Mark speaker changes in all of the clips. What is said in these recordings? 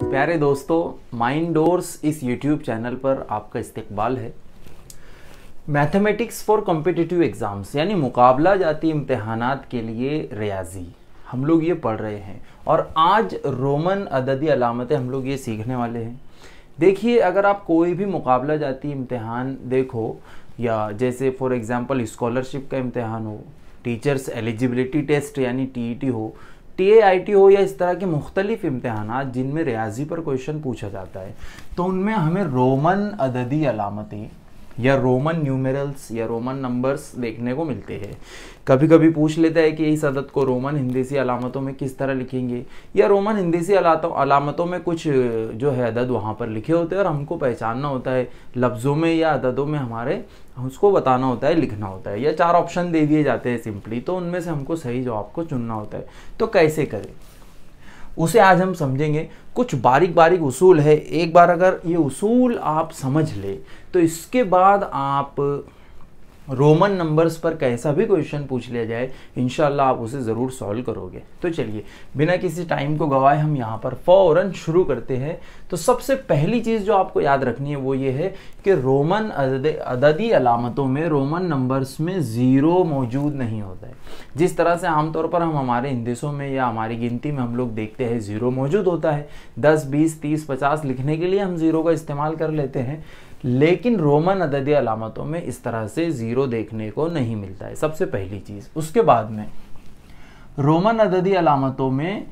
Speaker 1: प्यारे दोस्तों, mind doors इस यूट्यूब चैनल पर आपका इस्तकबाल है। मैथमेटिक्स फॉर कॉम्पिटिटिव एग्ज़ाम्स यानी मुकाबला जाती इम्तहानात के लिए रियाजी हम लोग ये पढ़ रहे हैं और आज रोमन अददी अलामतें हम लोग ये सीखने वाले हैं। देखिए, अगर आप कोई भी मुकाबला जाती इम्तहान देखो या जैसे फॉर एग्ज़ाम्पल स्कॉलरशिप का इम्तहान हो, टीचर्स एलिजिबिलिटी टेस्ट यानी टीईटी हो, टीएआईटी हो या इस तरह के मुख्तलिफ इम्तहानात जिनमें रियाजी पर क्वेश्चन पूछा जाता है, तो उनमें हमें रोमन अददी अलामतें या रोमन न्यूमेरल्स या रोमन नंबर्स देखने को मिलते हैं। कभी कभी पूछ लेता है कि इस अदद को रोमन हिंदीसी अलामतों में किस तरह लिखेंगे, या रोमन हिंदीसी अलामतों में कुछ जो है अदद वहाँ पर लिखे होते हैं और हमको पहचानना होता है लफ्ज़ों में या अददों में, हमारे उसको बताना होता है, लिखना होता है, या 4 ऑप्शन दे दिए जाते हैं सिंपली, तो उनमें से हमको सही जवाब को चुनना होता है। तो कैसे करें उसे आज हम समझेंगे। कुछ बारीक बारीक उसूल है। एक बार अगर ये उसूल आप समझ ले तो इसके बाद आप रोमन नंबर्स पर कैसा भी क्वेश्चन पूछ लिया जाए इंशाल्लाह आप उसे ज़रूर सॉल्व करोगे। तो चलिए बिना किसी टाइम को गवाए हम यहाँ पर फ़ौरन शुरू करते हैं। तो सबसे पहली चीज़ जो आपको याद रखनी है वो ये है कि रोमन अददी अलामतों में रोमन नंबर्स में ज़ीरो मौजूद नहीं होता है। जिस तरह से आमतौर पर हम हमारे हिंदिसों में या हमारी गिनती में हम लोग देखते हैं ज़ीरो मौजूद होता है। 10, 20, 30, 50 लिखने के लिए हम ज़ीरो का इस्तेमाल कर लेते हैं, लेकिन रोमन अददी अलामतों में इस तरह से ज़ीरो देखने को नहीं मिलता है, सबसे पहली चीज़। उसके बाद में रोमन अददी अलामतों में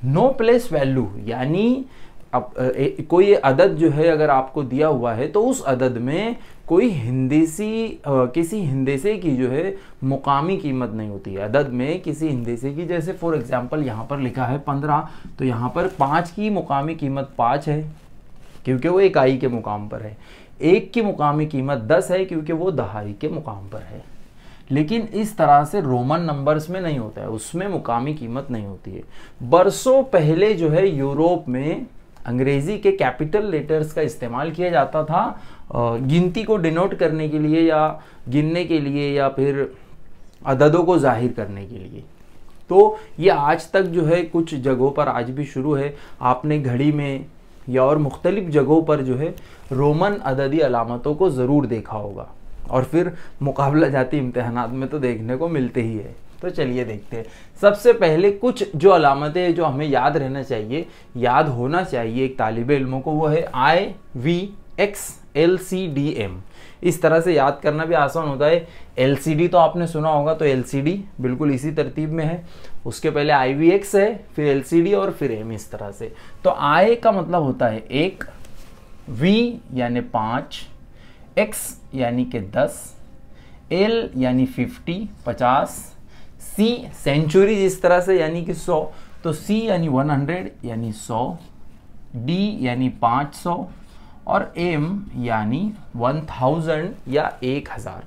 Speaker 1: नो प्लेस वैल्यू यानी अब कोई अदद जो है अगर आपको दिया हुआ है तो उस अदद में कोई किसी हिंदीसे की जो है मुकामी कीमत नहीं होती है। अदद में किसी हिंदीसे की, जैसे फॉर एग्जांपल यहाँ पर लिखा है 15, तो यहाँ पर 5 की मुकामी कीमत 5 है क्योंकि वो इकाई के मुकाम पर है। 1 की मुकामी कीमत 10 है क्योंकि वो दहाई के मुकाम पर है। लेकिन इस तरह से रोमन नंबर्स में नहीं होता है, उसमें मुकामी कीमत नहीं होती है। बरसों पहले जो है यूरोप में अंग्रेजी के कैपिटल लेटर्स का इस्तेमाल किया जाता था गिनती को डिनोट करने के लिए या गिनने के लिए या फिर अददों को जाहिर करने के लिए। तो ये आज तक जो है कुछ जगहों पर आज भी शुरू है। आपने घड़ी में या और मुख्तलिफ जगहों पर जो है रोमन अददी अलामतों को ज़रूर देखा होगा और फिर मुकाबला जाती इम्तहानात में तो देखने को मिलते ही है। तो चलिए देखते हैं। सबसे पहले कुछ जो अलामतें जो हमें याद रहना चाहिए, याद होना चाहिए एक तालिबे इल्मों को, वो है IVX LCDM। इस तरह से याद करना भी आसान होता है। LCD तो आपने सुना होगा, तो LCD बिल्कुल इसी तरतीब में है। उसके पहले IVX है, फिर LCD और फिर M, इस तरह से। तो I का मतलब होता है 1, V यानी 5, X यानी कि 10, L यानी 50 C सेंचुरी जिस तरह से यानी कि 100, तो C यानी 100 यानी 100, D यानी 500 और M यानी 1000 या 1000।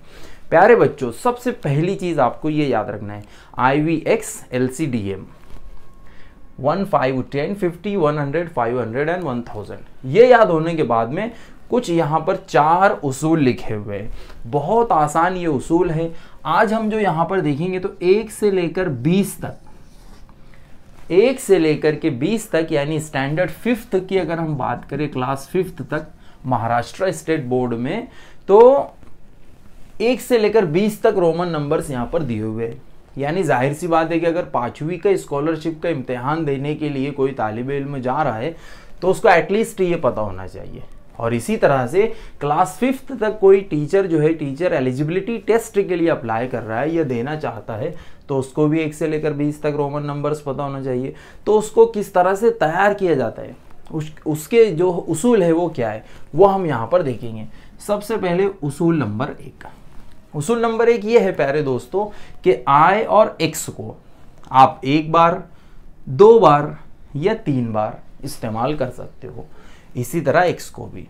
Speaker 1: प्यारे बच्चों, सबसे पहली चीज़ आपको ये याद रखना है IVX LCDM 1, 5, 10, 50, 100, 500 एंड 1000। ये याद होने के बाद में कुछ यहाँ पर 4 उसूल लिखे हुए हैं। बहुत आसान ये उसूल है। आज हम जो यहाँ पर देखेंगे तो 1 से लेकर 20 तक, 1 से लेकर के 20 तक यानी स्टैंडर्ड 5th की अगर हम बात करें, क्लास 5th तक महाराष्ट्र स्टेट बोर्ड में, तो 1 से लेकर 20 तक रोमन नंबर्स यहाँ पर दिए हुए हैं। यानी जाहिर सी बात है कि अगर 5वीं का स्कॉलरशिप का इम्तिहान देने के लिए कोई तालिबे इल्म जा रहा है तो उसको एटलीस्ट ये पता होना चाहिए। और इसी तरह से क्लास 5th तक कोई टीचर जो है टीचर एलिजिबिलिटी टेस्ट के लिए अप्लाई कर रहा है या देना चाहता है, तो उसको भी 1 से लेकर 20 तक रोमन नंबर्स पता होना चाहिए। तो उसको किस तरह से तैयार किया जाता है, उसके जो उसूल है वो क्या है, वो हम यहाँ पर देखेंगे। सबसे पहले उसूल नंबर 1। उसूल नंबर 1 ये है प्यारे दोस्तों कि I और X को आप 1 बार, 2 बार या 3 बार इस्तेमाल कर सकते हो। इसी तरह X को भी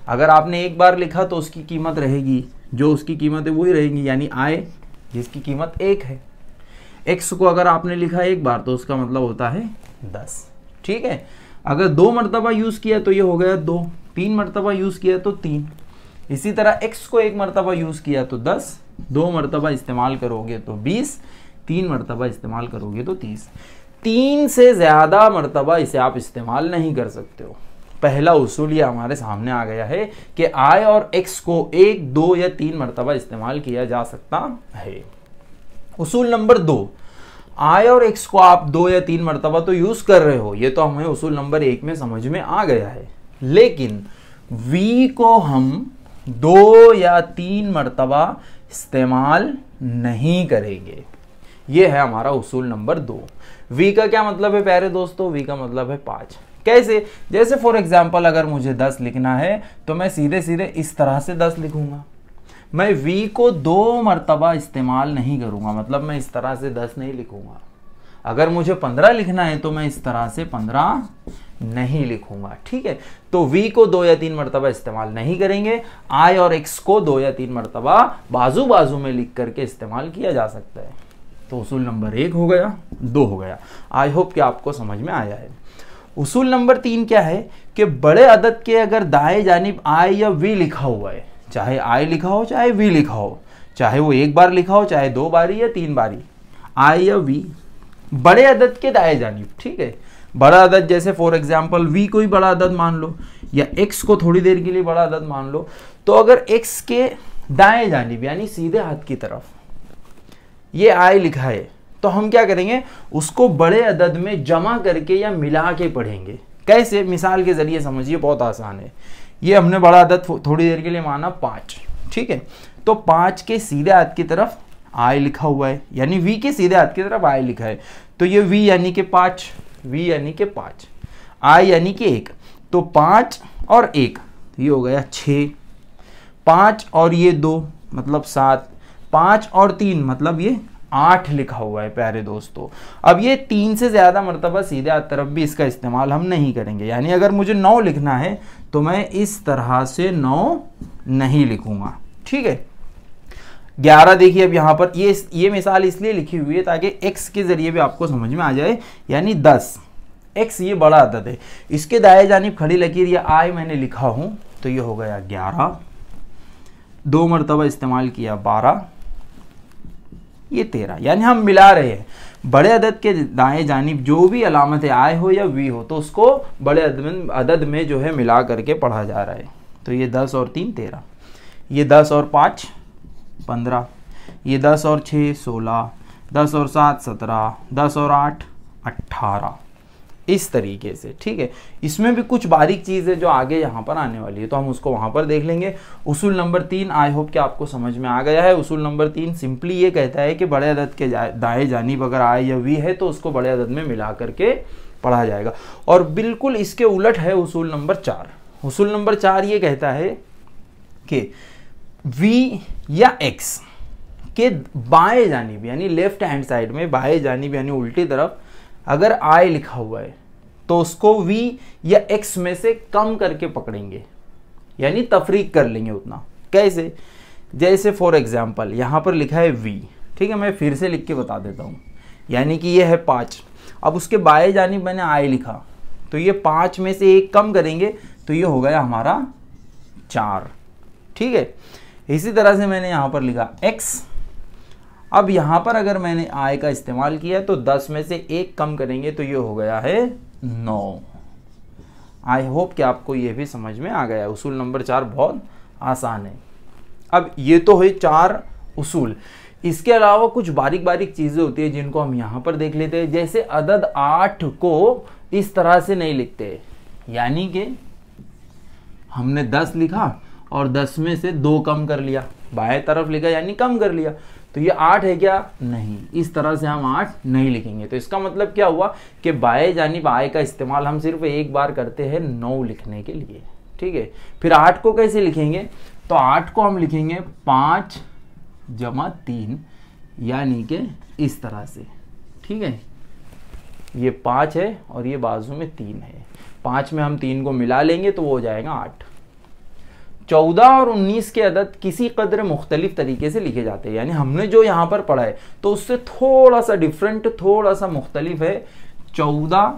Speaker 1: अगर आपने 1 बार लिखा तो उसकी कीमत रहेगी, जो उसकी कीमत है वही रहेगी, यानी I जिसकी कीमत 1 है। X को अगर आपने लिखा 1 बार तो उसका मतलब होता है 10। ठीक है। अगर 2 मरतबा यूज़ किया तो ये हो गया 2, 3 मरतबा यूज़ किया तो 3। इसी तरह X को 1 मरतबा यूज़ किया तो 10, 2 मरतबा इस्तेमाल करोगे तो 20, 3 मरतबा इस्तेमाल करोगे तो 30। 3 से ज्यादा मर्तबा इसे आप इस्तेमाल नहीं कर सकते हो। पहला उसूल ये हमारे सामने आ गया है कि I और X को 1, 2 या 3 मर्तबा इस्तेमाल किया जा सकता है। उसूल नंबर 2, I और X को आप 2 या 3 मर्तबा तो यूज कर रहे हो, ये तो हमें उसूल नंबर 1 में समझ में आ गया है, लेकिन V को हम 2 या 3 मर्तबा इस्तेमाल नहीं करेंगे। ये है हमारा उसूल नंबर 2। V का क्या मतलब है प्यारे दोस्तों? V का मतलब है 5। कैसे? जैसे फॉर एग्जाम्पल अगर मुझे 10 लिखना है तो मैं सीधे सीधे इस तरह से 10 लिखूंगा। मैं V को 2 मर्तबा इस्तेमाल नहीं करूंगा, मतलब मैं इस तरह से 10 नहीं लिखूंगा। अगर मुझे 15 लिखना है तो मैं इस तरह से 15 नहीं लिखूंगा। ठीक है, तो V को 2 या 3 मर्तबा इस्तेमाल नहीं करेंगे। I और X को 2 या 3 मर्तबा बाजू बाजू में लिख करके इस्तेमाल किया जा सकता है। तो उसूल नंबर 1 हो गया, 2 हो गया। आई होप कि आपको समझ में आया है। उसूल नंबर 3 क्या है कि बड़े अदद के अगर दाएं जानिब I या V लिखा हुआ है, चाहे I लिखा हो चाहे V लिखा हो, चाहे वो एक बार लिखा हो चाहे 2 बारी या 3 बारी, I या V बड़े अदद के दाएं जानिब, ठीक है, बड़ा अदद जैसे फॉर एग्जांपल V को ही बड़ा अदद मान लो या X को थोड़ी देर के लिए बड़ा अदद मान लो, तो अगर X के दाएं जानिब यानी सीधे हाथ की तरफ ये I लिखा है तो हम क्या करेंगे, उसको बड़े अदद में जमा करके या मिला के पढ़ेंगे। कैसे? मिसाल के जरिए समझिए, बहुत आसान है। ये हमने बड़ा अदद थोड़ी देर के लिए माना 5, ठीक है, तो 5 के सीधे हाथ की तरफ I लिखा हुआ है, यानी V के सीधे हाथ की तरफ I लिखा है, तो ये V यानी कि 5, V यानी कि 5, I यानी कि 1, तो 5 और 1 ये हो गया 6, 5 और ये 2 मतलब 7, 5 और 3 मतलब ये 8 लिखा हुआ है प्यारे दोस्तों। अब ये 3 से ज्यादा मर्तबा सीधे हाथ तरफ भी इसका इस्तेमाल हम नहीं करेंगे, यानी अगर मुझे 9 लिखना है तो मैं इस तरह से 9 नहीं लिखूंगा। ठीक है, 11 देखिए, अब यहाँ पर ये मिसाल इसलिए लिखी हुई है ताकि x के जरिए भी आपको समझ में आ जाए, यानी 10, x ये बड़ा अदद है, इसके दाएं जानिब खड़ी लकीर या I मैंने लिखा हूं तो ये हो गया 11, 2 मरतबा इस्तेमाल किया 12, ये 13, यानी हम मिला रहे हैं। बड़े अदद के दाएं जानिब जो भी अलामत है I हो या V हो तो उसको बड़े अदद में जो है मिला करके पढ़ा जा रहा है। तो ये 10 और 3 13, ये 10 और 5 15, ये 10 और 6 16, 10 और 7 17, 10 और 8 18, इस तरीके से। ठीक है, इसमें भी कुछ बारीक चीज़ है जो आगे यहाँ पर आने वाली है, तो हम उसको वहाँ पर देख लेंगे। उसूल नंबर 3 आई होप कि आपको समझ में आ गया है। उसूल नंबर 3 सिंपली ये कहता है कि बड़े अदद के दाएं जानिब अगर I या V है तो उसको बड़े अदद में मिला करके पढ़ा जाएगा। और बिल्कुल इसके उलट है उसूल नंबर 4। उसूल नंबर 4 ये कहता है कि V या X के बाएं जानिब यानी लेफ्ट हैंड साइड में बाएं जानिब यानी उल्टी तरफ अगर I लिखा हुआ है तो उसको V या X में से कम करके पकड़ेंगे, यानी तफरीक कर लेंगे उतना। कैसे? जैसे फॉर एग्जांपल यहाँ पर लिखा है V, ठीक है, मैं फिर से लिख के बता देता हूँ, यानी कि ये है 5, अब उसके बाएं जानिब मैंने I लिखा तो ये 5 में से 1 कम करेंगे तो ये हो गया हमारा 4। ठीक है, इसी तरह से मैंने यहाँ पर लिखा X, अब यहाँ पर अगर मैंने I का इस्तेमाल किया तो 10 में से 1 कम करेंगे तो ये हो गया है 9। आई होप कि आपको ये भी समझ में आ गया है। उसूल नंबर 4 बहुत आसान है। अब ये तो है 4 उसूल, इसके अलावा कुछ बारीक बारीक चीज़ें होती है जिनको हम यहाँ पर देख लेते हैं। जैसे अदद 8 को इस तरह से नहीं लिखते, यानी कि हमने 10 लिखा और 10 में से 2 कम कर लिया, बाएं तरफ लिखा यानी कम कर लिया, तो ये 8 है क्या? नहीं, इस तरह से हम 8 नहीं लिखेंगे। तो इसका मतलब क्या हुआ कि बाएं जानिब I का इस्तेमाल हम सिर्फ एक बार करते हैं 9 लिखने के लिए। ठीक है, फिर 8 को कैसे लिखेंगे? तो 8 को हम लिखेंगे 5 जमा 3, यानी कि इस तरह से। ठीक है, ये 5 है और ये बाजू में 3 है, 5 में हम 3 को मिला लेंगे तो वो हो जाएगा 8। 14 और 19 के अदद किसी कदर मुख्तलिफ तरीके से लिखे जाते हैं, यानी हमने जो यहाँ पर पढ़ा है तो उससे थोड़ा सा डिफरेंट, थोड़ा सा मुख्तलिफ है 14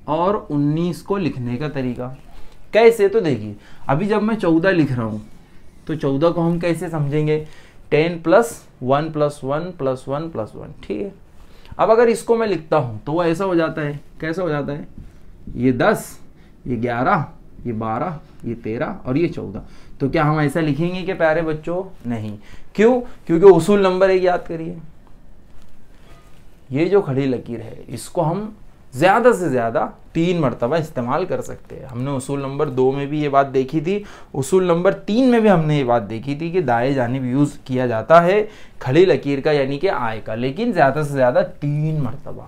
Speaker 1: और 19 को लिखने का तरीका। कैसे? तो देखिए, अभी जब मैं 14 लिख रहा हूँ तो 14 को हम कैसे समझेंगे? 10 + 1 + 1 + 1 + 1। ठीक है, अब अगर इसको मैं लिखता हूं तो वो ऐसा हो जाता है, कैसा हो जाता है, ये 10, ये 11, ये 12, ये 13 और ये 14। तो क्या हम ऐसा लिखेंगे कि प्यारे बच्चों? नहीं। क्यों? क्योंकि उसूल नंबर एक याद करिए, ये जो खड़ी लकीर है इसको हम ज्यादा से ज्यादा 3 मरतबा इस्तेमाल कर सकते हैं। हमने उसूल नंबर 2 में भी ये बात देखी थी, उसूल नंबर 3 में भी हमने ये बात देखी थी कि दाएं जानिब यूज किया जाता है खड़ी लकीर का यानी कि आय का, लेकिन ज्यादा से ज्यादा 3 मरतबा।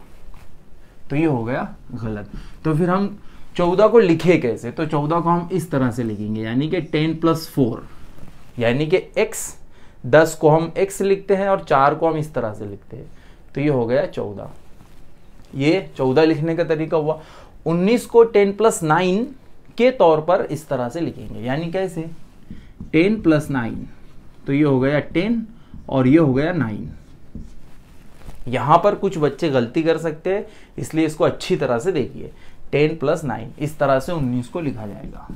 Speaker 1: तो ये हो गया गलत। तो फिर हम 14 को लिखे कैसे? तो 14 को हम इस तरह से लिखेंगे, यानी कि 10 + 4 यानी कि x, 10 को हम x लिखते हैं और 4 को हम इस तरह से लिखते हैं। तो ये हो गया 14। ये 14 लिखने का तरीका हुआ। 19 को 10 + 9 के तौर पर इस तरह से लिखेंगे, यानी कैसे? 10 + 9, तो ये हो गया 10 और ये हो गया 9। यहां पर कुछ बच्चे गलती कर सकते हैं, इसलिए इसको अच्छी तरह से देखिए। 10 + 9 इस तरह से 19 को लिखा जाएगा,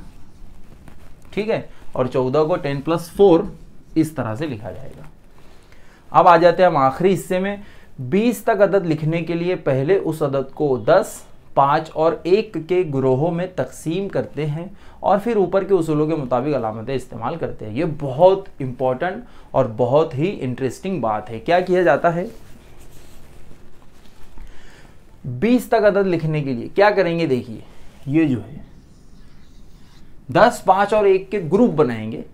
Speaker 1: ठीक है, और 14 को 10 + 4 इस तरह से लिखा जाएगा। अब आ जाते हैं हम आखिरी हिस्से में। 20 तक अदद लिखने के लिए पहले उस अदद को 10, 5 और 1 के ग्रोहों में तकसीम करते हैं और फिर ऊपर के उसूलों के मुताबिक अलामतें इस्तेमाल करते हैं। ये बहुत इंपॉर्टेंट और बहुत ही इंटरेस्टिंग बात है। क्या किया जाता है? 20 तक अदद लिखने के लिए क्या करेंगे? देखिए, ये जो है 10, 5 और 1 के ग्रुप बनाएंगे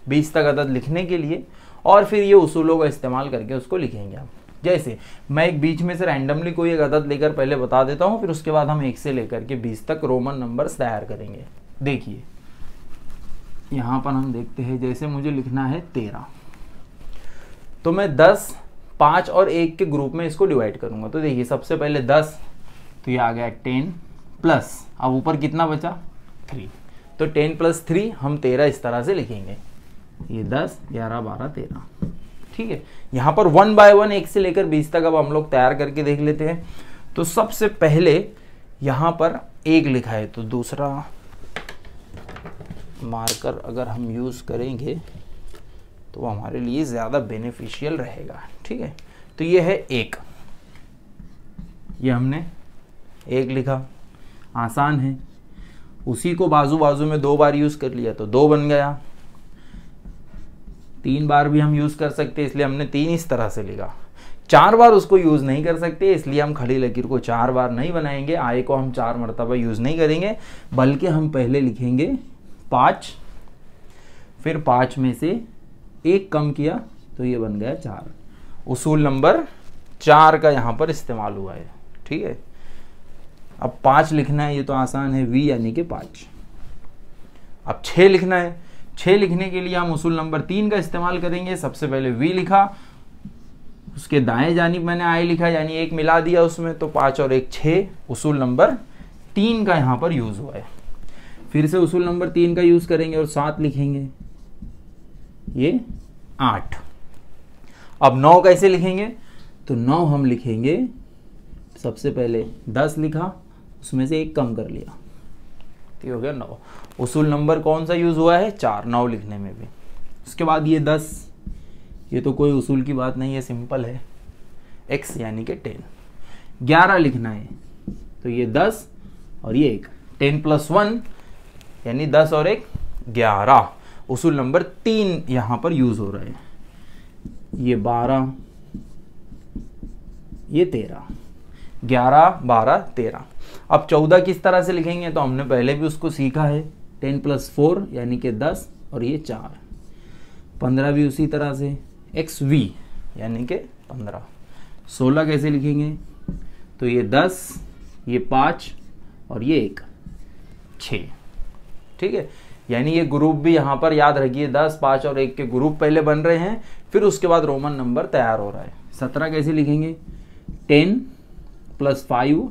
Speaker 1: 20 तक अदद लिखने के लिए और फिर ये उसूलों का इस्तेमाल करके उसको लिखेंगे हम। जैसे मैं एक बीच में से रैंडमली कोई एक अदद लेकर पहले बता देता हूं, फिर उसके बाद हम 1 से लेकर के 20 तक रोमन नंबर्स तैयार करेंगे। देखिए यहां पर हम देखते हैं, जैसे मुझे लिखना है 13, तो मैं 10, 5 और 1 के ग्रुप में इसको डिवाइड करूंगा। तो देखिए सबसे पहले 10, तो ये आ गया 10 प्लस, अब ऊपर कितना बचा? 3, तो 10 + 3 हम 13 इस तरह से लिखेंगे। ये 10, 11, 12, 13, ठीक है। यहां पर 1 बाय 1 1 से लेकर 20 तक अब हम लोग तैयार करके देख लेते हैं। तो सबसे पहले यहां पर 1 लिखा है, तो दूसरा मार्कर अगर हम यूज करेंगे तो हमारे लिए ज्यादा बेनिफिशियल रहेगा, ठीक है। तो ये है 1, ये हमने 1 लिखा, आसान है। उसी को बाजू बाजू में 2 बार यूज कर लिया तो 2 बन गया। 3 बार भी हम यूज कर सकते हैं, इसलिए हमने 3 इस तरह से लिखा। 4 बार उसको यूज नहीं कर सकते, इसलिए हम खड़ी लकीर को 4 बार नहीं बनाएंगे। आय को हम 4 मरतबा यूज नहीं करेंगे, बल्कि हम पहले लिखेंगे 5, फिर 5 में से 1 कम किया तो ये बन गया 4। उसूल नंबर 4 का यहां पर इस्तेमाल हुआ है, ठीक है। अब 5 लिखना है, ये तो आसान है, v यानी कि 5। अब 6 लिखना है, 6 लिखने के लिए हम उसूल नंबर 3 का इस्तेमाल करेंगे। सबसे पहले v लिखा, उसके दाएं जानिब मैंने i लिखा, यानी 1 मिला दिया उसमें, तो 5 और 1 6। उसूल नंबर 3 का यहां पर यूज हुआ है। फिर से उसूल नंबर 3 का यूज करेंगे और 7 लिखेंगे, ये 8। अब 9 कैसे लिखेंगे? तो 9 हम लिखेंगे, सबसे पहले 10 लिखा, उसमें से 1 कम कर लिया, तो हो गया 9। उसूल नंबर कौन सा यूज हुआ है? 4, 9 लिखने में भी। उसके बाद ये 10, ये तो कोई उसूल की बात नहीं है, सिंपल है, x यानी कि 10। 11 लिखना है, तो ये 10 और ये 1, 10 + 1 यानी 10 और 1 11। उसूल नंबर 3 यहां पर यूज हो रहा है। ये 12, ये 13, 11, 12, 13। अब 14 किस तरह से लिखेंगे? तो हमने पहले भी उसको सीखा है, 10 + 4 यानी कि 10 और ये 4। 15 भी उसी तरह से, xv यानी कि 15। 16 कैसे लिखेंगे? तो ये 10, ये 5 और ये 1, 6, ठीक है। यानी ये ग्रुप भी यहां पर याद रखिए, 10, 5 और 1 के ग्रुप पहले बन रहे हैं, फिर उसके बाद रोमन नंबर तैयार हो रहा है। 17 कैसे लिखेंगे? 10 + 5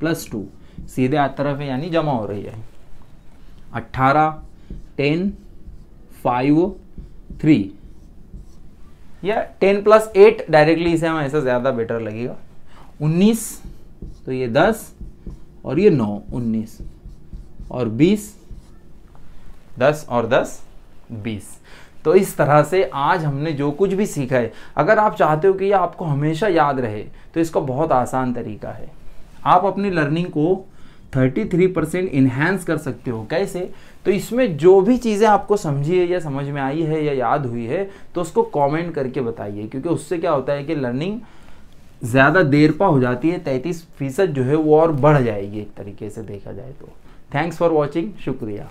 Speaker 1: + 2, सीधे हाथ तरफ है यानी जमा हो रही है। 18, 10, 5, 3 या 10 + 8 डायरेक्टली इसे हम ऐसा ज्यादा बेटर लगेगा। 19, तो ये 10 और ये 9, 19 और 20, 10 और 10 20। तो इस तरह से आज हमने जो कुछ भी सीखा है, अगर आप चाहते हो कि ये आपको हमेशा याद रहे तो इसका बहुत आसान तरीका है। आप अपनी लर्निंग को 33% इन्हेंस कर सकते हो। कैसे? तो इसमें जो भी चीज़ें आपको समझी है या समझ में आई है या याद हुई है तो उसको कमेंट करके बताइए, क्योंकि उससे क्या होता है कि लर्निंग ज़्यादा देर पा हो जाती है, 33% जो है वो और बढ़ जाएगी एक तरीके से देखा जाए तो। थैंक्स फॉर वॉचिंग, शुक्रिया।